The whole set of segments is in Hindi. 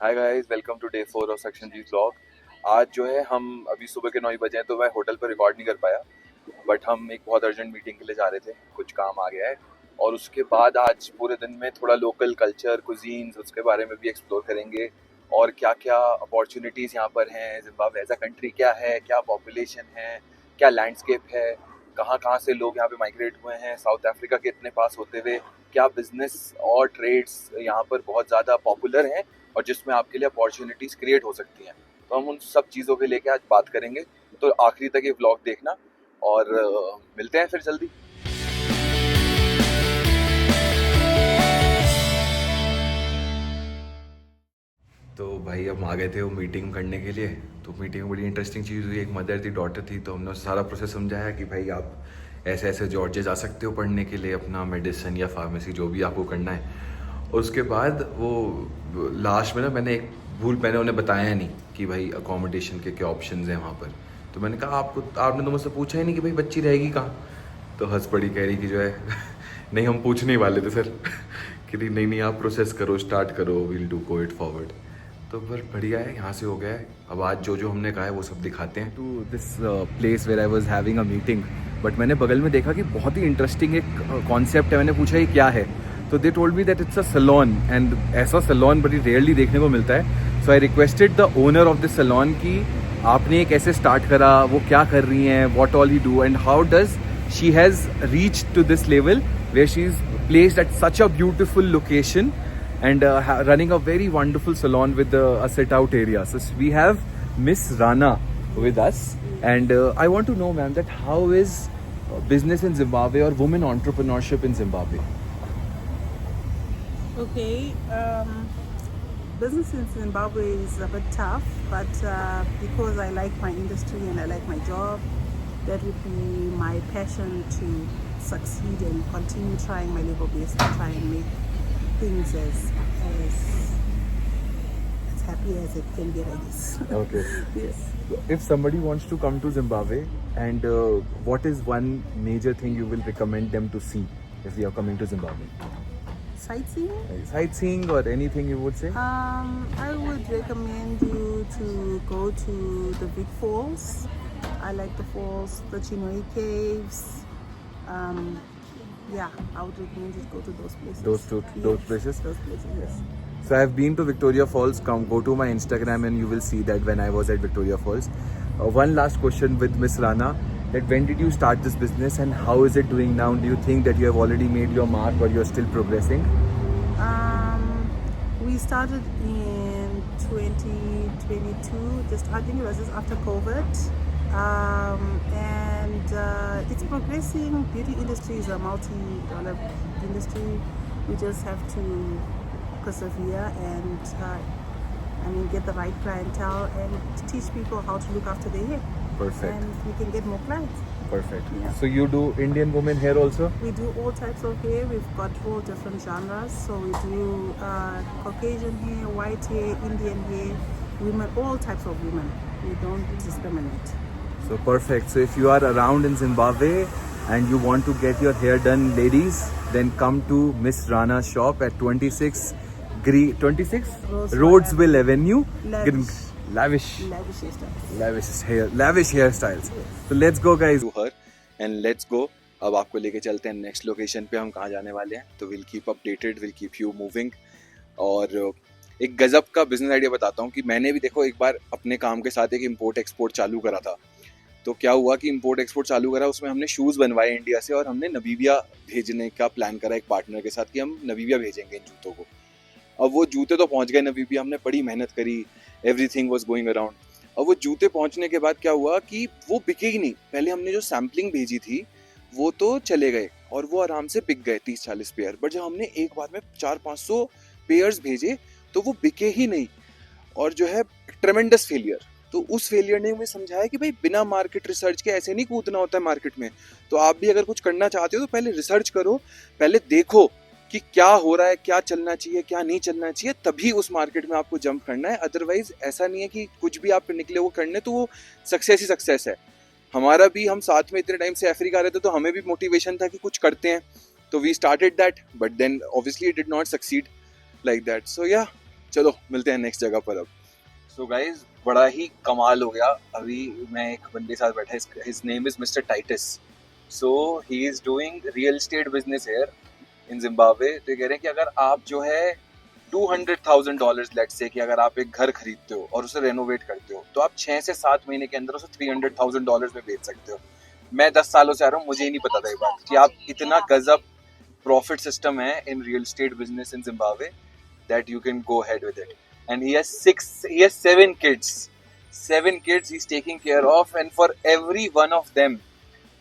Hi guys, welcome to day 4 of section G vlog. आज जो है हम अभी सुबह के 9 बजे हैं तो मैं होटल पर रिकॉर्ड नहीं कर पाया, बट हम एक बहुत अर्जेंट मीटिंग के लिए जा रहे थे, कुछ काम आ गया है। और उसके बाद आज पूरे दिन में थोड़ा लोकल कल्चर कुजीन्स उसके बारे में भी एक्सप्लोर करेंगे और क्या क्या अपॉर्चुनिटीज़ यहाँ पर हैं। जिम्बाब्वे एज अ कंट्री क्या है, क्या पॉपुलेशन है, क्या लैंडस्केप है, कहाँ कहाँ से लोग यहाँ पे माइग्रेट हुए हैं, साउथ अफ्रीका के इतने पास होते हुए क्या बिजनेस और ट्रेड्स यहाँ पर बहुत ज़्यादा पॉपुलर हैं और जिसमें आपके लिए अपॉर्चुनिटीज़ क्रिएट हो सकती हैं। तो हम उन सब चीज़ों के लेके आज बात करेंगे, तो आखिरी तक ये व्लॉग देखना और मिलते हैं फिर जल्दी। तो भाई हम आ गए थे वो मीटिंग करने के लिए। तो मीटिंग में बड़ी इंटरेस्टिंग चीज़ हुई। एक मदर थी, डॉटर थी, तो हमने सारा प्रोसेस समझाया कि भाई आप ऐसे ऐसे जॉर्जिया जा सकते हो पढ़ने के लिए, अपना मेडिसिन या फार्मेसी जो भी आपको करना है। और उसके बाद वो लास्ट में ना मैंने उन्हें बताया नहीं कि भाई अकोमोडेशन के क्या ऑप्शंस हैं वहाँ पर। तो मैंने कहा आपने तो मुझसे पूछा ही नहीं कि भाई बच्ची रहेगी कहाँ। तो हंस पड़ी, कह रही कि जो है नहीं हम पूछने ही वाले थे सर कि नहीं नहीं आप प्रोसेस करो, स्टार्ट करो, will do go it forward. तो फिर बढ़िया है, यहाँ से हो गया है। अब आज जो जो हमने कहा है वो सब दिखाते हैं। To this place where I was having a meeting, but मैंने बगल में देखा कि बहुत ही इंटरेस्टिंग एक कॉन्सेप्ट है। मैंने पूछा ये क्या है, तो they told me that it's a salon, and ऐसा सैलून बड़ी रेयरली देखने को मिलता है। So I requested the owner of this salon कि आपने ये कैसे स्टार्ट करा, वो क्या कर रही हैं, what all you do and how does she has reach to this level where she is placed at such a beautiful location and running a very wonderful salon with a sit out area. So we have Miss Rana with us, and I want to know, ma'am, that how is business in Zimbabwe or women entrepreneurship in Zimbabwe? Okay, business in Zimbabwe is a bit tough, but because I like my industry and I like my job, that would be my passion to succeed and continue trying my level best to try and make things as happy as it can get, I guess. Okay. Yes. If somebody wants to come to Zimbabwe, and what is one major thing you will recommend them to see if they are coming to Zimbabwe? Sightseeing? Sightseeing or anything you would say? I would recommend you to go to the big falls. I like the falls, the Chinoi Caves. Yeah, I would recommend you to go to those places. Those places? Those places, yes. So I've been to Victoria Falls. Go to my Instagram and you will see that when I was at Victoria Falls. One last question with Miss Rana, that when did you start this business and how is it doing now? Do you think that you have already made your mark or you're still progressing? We started in 2022, I think it was just after COVID. And it's progressing. Beauty industry is a multi-dollar industry. We just have to persevere and get the right clientele and teach people how to look after their hair. Perfect. And we can get more clients. Perfect. Yeah. So you do Indian women hair also? We do all types of hair. We've got all different genres. So we do Caucasian hair, white hair, Indian hair, women, all types of women. We don't discriminate. So perfect. So if you are around in Zimbabwe and you want to get your hair done, ladies, then come to Miss Rana's shop at 26 Rhodesville Avenue. Lavish. Lavish hairstyles. So let's go, guys. To her and let's go. अब आपको लेके चलते हैं नेक्स्ट लोकेशन पे, हम कहाँ जाने वाले हैं। तो will keep updated, will keep you moving. और एक गजब का बिजनेस आइडिया बताता हूँ कि मैंने भी देखो एक बार अपने काम के साथ एक इम्पोर्ट एक्सपोर्ट चालू करा था। तो क्या हुआ कि इम्पोर्ट एक्सपोर्ट चालू करा, उसमें हमने शूज़ बनवाए इंडिया से और हमने नमीबिया भेजने का प्लान करा एक पार्टनर के साथ कि हम नमीबिया भेजेंगे इन जूतों को। अब वो जूते तो पहुंच गए नमीबिया, हमने बड़ी मेहनत करी, एवरीथिंग वाज गोइंग अराउंड। अब वो जूते पहुंचने के बाद क्या हुआ कि वो बिके ही नहीं। पहले हमने जो सैम्पलिंग भेजी थी वो तो चले गए और वो आराम से बिक गए 30-40 पेयर, बट जब हमने एक बार में 400-500 पेयर्स भेजे तो वो बिके ही नहीं और जो है ट्रेमेंडस फेलियर। तो उस फेलियर ने हमें समझाया कि भाई बिना मार्केट रिसर्च के ऐसे नहीं कूदना होता है मार्केट में। तो आप भी अगर कुछ करना चाहते हो तो पहले रिसर्च करो, पहले देखो कि क्या हो रहा है, क्या चलना चाहिए, क्या नहीं चलना चाहिए, तभी उस मार्केट में आपको जंप करना है। अदरवाइज ऐसा नहीं है कि कुछ भी आप निकले वो करने तो वो सक्सेस ही सक्सेस है। हमारा भी, हम साथ में इतने टाइम से अफ्रीका रहते तो हमें भी मोटिवेशन था कि कुछ करते हैं, तो we started that, but then obviously it did not succeed like that. So या चलो मिलते हैं नेक्स्ट जगह पर अब। सो गाइज बड़ा ही कमाल हो गया, अभी मैं एक बंदे के साथ बैठा, his name is Mr Titus. So he is doing real estate business here in Zimbabwe. तो ये कह रहे हैं कि अगर आप जो है $200,000 लेट्स से कि अगर आप एक घर खरीदते हो और उसे रेनोवेट करते हो तो आप 6 से 7 महीने के अंदर उसे $300,000 में बेच सकते हो। मैं 10 सालों से आ रहा हूँ, मुझे ही नहीं पता था ये बात कि आप इतना गजब प्रॉफिट सिस्टम है in real estate business in Zimbabwe that you can go ahead with it. And he has 7 kids. 7 kids he's taking care of, and for every one of them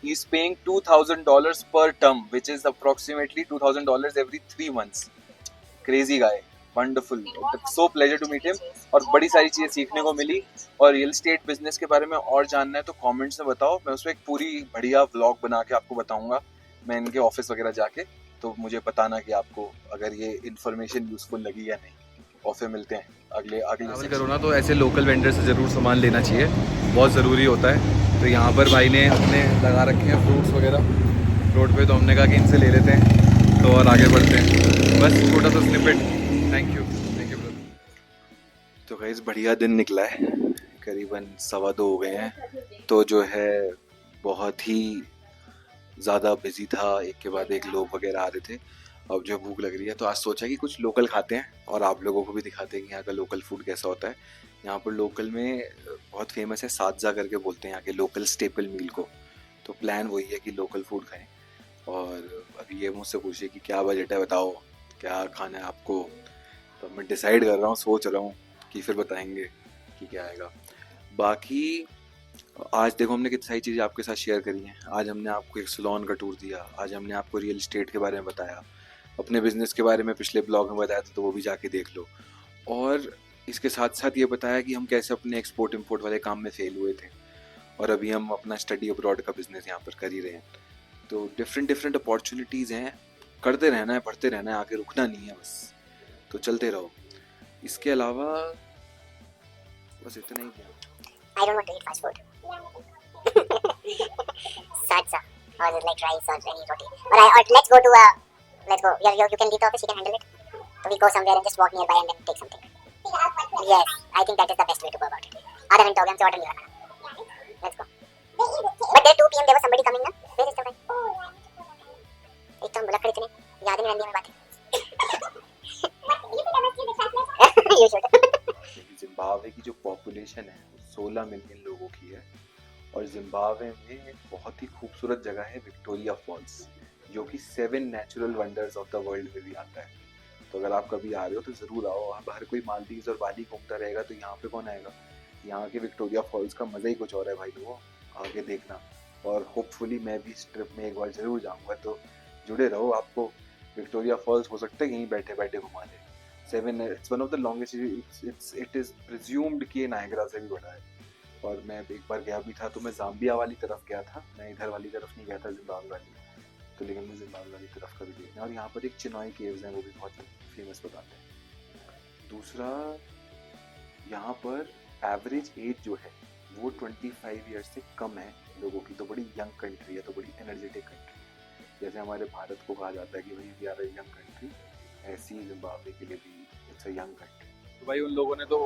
he's paying $2,000 per term, which is approximately $2,000 every 3 months. Crazy guy, wonderful. So pleasure to meet him. और बड़ी सारी चीजें सीखने को मिली, और रियल एस्टेट बिजनेस के बारे में और जानना है तो कमेंट्स में बताओ, मैं उसमें एक पूरी बढ़िया व्लॉग बना के आपको बताऊंगा, मैं इनके ऑफिस वगैरह जाके, तो मुझे बताना कि आपको अगर ये इन्फॉर्मेशन यूजफुल लगी या नहीं। और फिर मिलते हैं अगले ट्रैवल करो ना तो ऐसे लोकल वेंडर से ज़रूर सामान लेना चाहिए, बहुत ज़रूरी होता है। तो यहाँ पर भाई ने अपने लगा रखे हैं फ्रूट्स वगैरह रोड पे, तो हमने कहा कि इनसे ले लेते हैं तो और आगे बढ़ते हैं। बस छोटा सा स्निपेट। Thank you brother. तो गाइस बढ़िया दिन निकला है, करीबन 2:15 हो गए हैं, तो जो है बहुत ही ज़्यादा बिजी था, एक के बाद एक लोग वगैरह आ रहे थे। अब जो भूख लग रही है तो आज सोचा कि कुछ लोकल खाते हैं और आप लोगों को भी दिखाते हैं कि यहाँ का लोकल फूड कैसा होता है। यहाँ पर लोकल में बहुत फेमस है, साजा करके बोलते हैं यहाँ के लोकल स्टेपल मील को। तो प्लान वही है कि लोकल फूड खाएं। और अभी ये मुझसे पूछिए कि क्या बजट है, बताओ क्या खाना है आपको। तो मैं डिसाइड कर रहा हूँ, सोच रहा हूँ कि फिर बताएंगे कि क्या आएगा। बाकी आज देखो हमने कितनी सारी चीज़ें आपके साथ शेयर करी हैं। आज हमने आपको एक सैलून का टूर दिया, आज हमने आपको रियल एस्टेट के बारे में बताया, अपने बिजनेस के बारे में पिछले ब्लॉग में बताया था, तो वो भी जाके देख लो। और इसके साथ साथ ये बताया कि हम कैसे अपने एक्सपोर्ट इंपोर्ट वाले काम में फेल हुए थे, और अभी हम अपना स्टडी अब्रॉड का बिजनेस यहाँ पर कर ही रहे हैं। तो डिफरेंट अपॉर्चुनिटीज़ हैं, करते रहना है, पढ़ते रहना है, आगे रुकना नहीं है, बस तो चलते रहो। इसके अलावा बस इतना ही किया। I don't want to eat fast food. Salsa or like rice or any roti. Or let's go. You can leave the office. You can handle it. So we go somewhere and just walk nearby and then take something. Yes, I think that is the best way to go about it. आधा घंटा हो गया हमसे ऑर्डर नहीं करना. Let's go. But there 2 PM there was somebody coming ना. Where is the guy? एक तो हम बुला खड़े थे, याद नहीं रहती हमें बातें. You should. जिम्बाब्वे की जो पॉपुलेशन है 16 मिलियन लोगों की है, और जिम्बाब्वे में एक बहुत ही खूबसूरत जगह है विक्टोरिया फॉल्स, जो कि 7 natural wonders of the world में भी आता है। तो अगर आप कभी आ रहे हो तो ज़रूर आओ। आप हर कोई मालदीव्स और बाली घूमता रहेगा तो यहाँ पे कौन आएगा। यहाँ के विक्टोरिया फॉल्स का मज़ा ही कुछ और है भाई लोगों, आगे देखना। और होपफुली मैं भी इस ट्रिप में एक बार ज़रूर जाऊँगा, तो जुड़े रहो। आपको विक्टोरिया फॉल्स हो सकता है यहीं बैठे बैठे घुमा दे। 7 it's one of the longest, it is presumed कि नायग्रा से भी बड़ा है। और मैं एक बार गया भी था, तो मैं जाम्बिया वाली तरफ गया था, मैं इधर वाली तरफ नहीं गया था जिम्बाब्वे वाली, तो लेकिन मैं जिम्बाब्वे वाली तरफ का भी देखना। और यहाँ पर एक चिनॉय केव्स हैं, वो भी बहुत फेमस बताते हैं। दूसरा, यहाँ पर एवरेज एज जो है वो 25 ईयर्स से कम है लोगों की, तो बड़ी यंग कंट्री है, तो बड़ी एनर्जेटिक कंट्री। जैसे हमारे भारत को कहा जाता है कि भाई we are a young country, ऐसी जिम्बाब्वे के लिए भी इट्स अ यंग कंट्री। तो भाई उन लोगों ने तो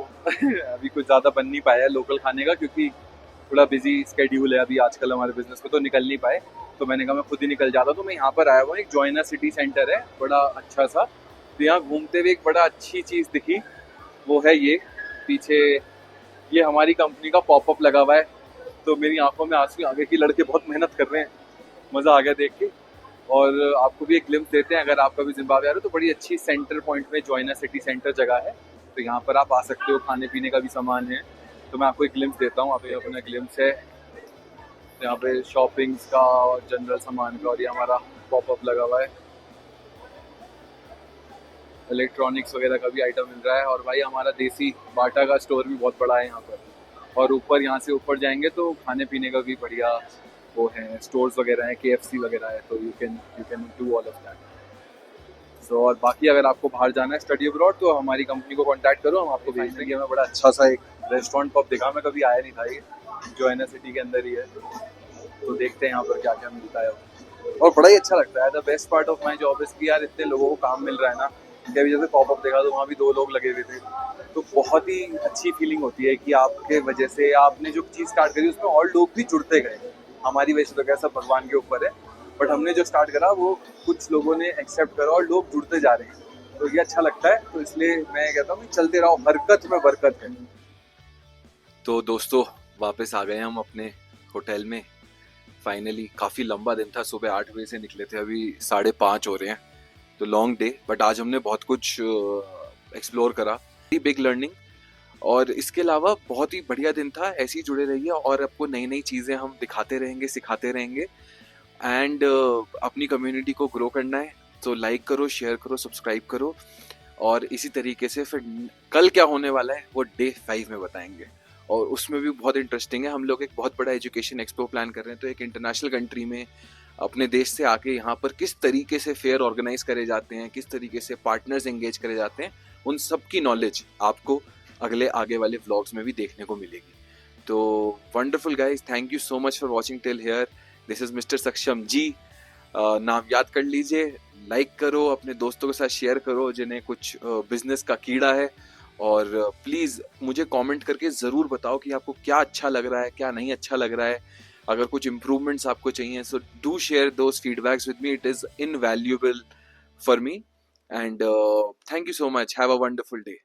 अभी कुछ ज़्यादा बन नहीं पाया है लोकल खाने का, क्योंकि थोड़ा बिजी स्केड्यूल है अभी आजकल हमारे बिजनेस में, तो निकल नहीं पाए। तो मैंने कहा मैं खुद ही निकल जाता। तो मैं यहाँ पर आया हुआ, एक जॉइना सिटी सेंटर है बड़ा अच्छा सा। तो यहाँ घूमते हुए एक बड़ा अच्छी चीज़ दिखी, वो है ये पीछे, ये हमारी कंपनी का पॉपअप लगा हुआ है। तो मेरी आंखों में आंसू आ गए कि लड़के बहुत मेहनत कर रहे हैं, मज़ा आ गया देख के। और आपको भी एक ग्लिम्स देते हैं, अगर आप कभी जिम्बाब्वे आ रहे हो तो बड़ी अच्छी सेंटर पॉइंट में जॉइना सिटी सेंटर जगह है, तो यहाँ पर आप आ सकते हो। खाने पीने का भी सामान है, तो मैं आपको एक ग्लिम्स देता हूँ। आप ये अपना ग्लिम्स है यहाँ पे शॉपिंग्स का और जनरल सामान का, और ये हमारा पॉपअप लगा हुआ है, इलेक्ट्रॉनिक्स वगैरह का भी आइटम मिल रहा है। और भाई हमारा देसी बाटा का स्टोर भी बहुत बड़ा है यहाँ पर। और ऊपर यहाँ से ऊपर जाएंगे तो खाने पीने का भी बढ़िया वो है, स्टोर्स वगैरह हैं, KFC वगैरह है, तो you can do all of that. So और बाकी अगर आपको बाहर जाना है स्टडी अब्रॉड तो हमारी कंपनी को कांटेक्ट करो, हम आपको भेज देंगे। हमें बड़ा अच्छा सा एक रेस्टोरेंट पब दिखा, मैं कभी आया नहीं था, ये जॉइना सिटी के अंदर ही है। तो देखते हैं यहाँ पर क्या क्या मिलता है, और बड़ा ही अच्छा लगता है। The best part of my job is कि यार इतने लोगों को काम मिल रहा है ना, कभी जैसे पॉपअप देखा तो वहाँ भी 2 लोग लगे हुए थे। तो बहुत ही अच्छी फीलिंग होती है कि आपके वजह से आपने जो चीज़ स्टार्ट करी उसमें और लोग भी जुड़ते गए। हमारी वजह से तो कैसा भगवान के ऊपर है, बट हमने जो स्टार्ट करा वो कुछ लोगों ने एक्सेप्ट करा और लोग जुड़ते जा रहे हैं, तो ये अच्छा लगता है। तो इसलिए मैं कहता हूँ कि चलते रहो, हरकत में बरकत है। तो दोस्तों वापस आ गए हम अपने होटल में फाइनली। काफ़ी लंबा दिन था, सुबह 8 बजे से निकले थे, अभी 5:30 हो रहे हैं। तो लॉन्ग डे, बट आज हमने बहुत कुछ एक्सप्लोर करा, बिग लर्निंग। और इसके अलावा बहुत ही बढ़िया दिन था। ऐसे ही जुड़े रहिए और आपको नई नई चीज़ें हम दिखाते रहेंगे, सिखाते रहेंगे। एंड अपनी कम्युनिटी को ग्रो करना है तो लाइक करो, शेयर करो, सब्सक्राइब करो। और इसी तरीके से फिर कल क्या होने वाला है वो डे 5 में बताएंगे। और उसमें भी बहुत इंटरेस्टिंग है। हम लोग एक बहुत बड़ा एजुकेशन एक्सपो प्लान कर रहे हैं। तो एक इंटरनेशनल कंट्री में अपने देश से आके यहाँ पर किस तरीके से फेयर ऑर्गेनाइज करे जाते हैं, किस तरीके से पार्टनर्स एंगेज करे जाते हैं, उन सब की नॉलेज आपको अगले आगे वाले व्लॉग्स में भी देखने को मिलेगी। तो wonderful guys, thank you so much for watching till here. This is mister सक्षम जी। नाम याद कर लीजिए, लाइक करो, अपने दोस्तों के साथ शेयर करो जिन्हें कुछ बिजनेस का कीड़ा है। और प्लीज़ मुझे कमेंट करके ज़रूर बताओ कि आपको क्या अच्छा लग रहा है, क्या नहीं अच्छा लग रहा है। अगर कुछ इम्प्रूवमेंट्स आपको चाहिए so do share those feedbacks with me, it is invaluable for me. And thank you so much, have a wonderful day.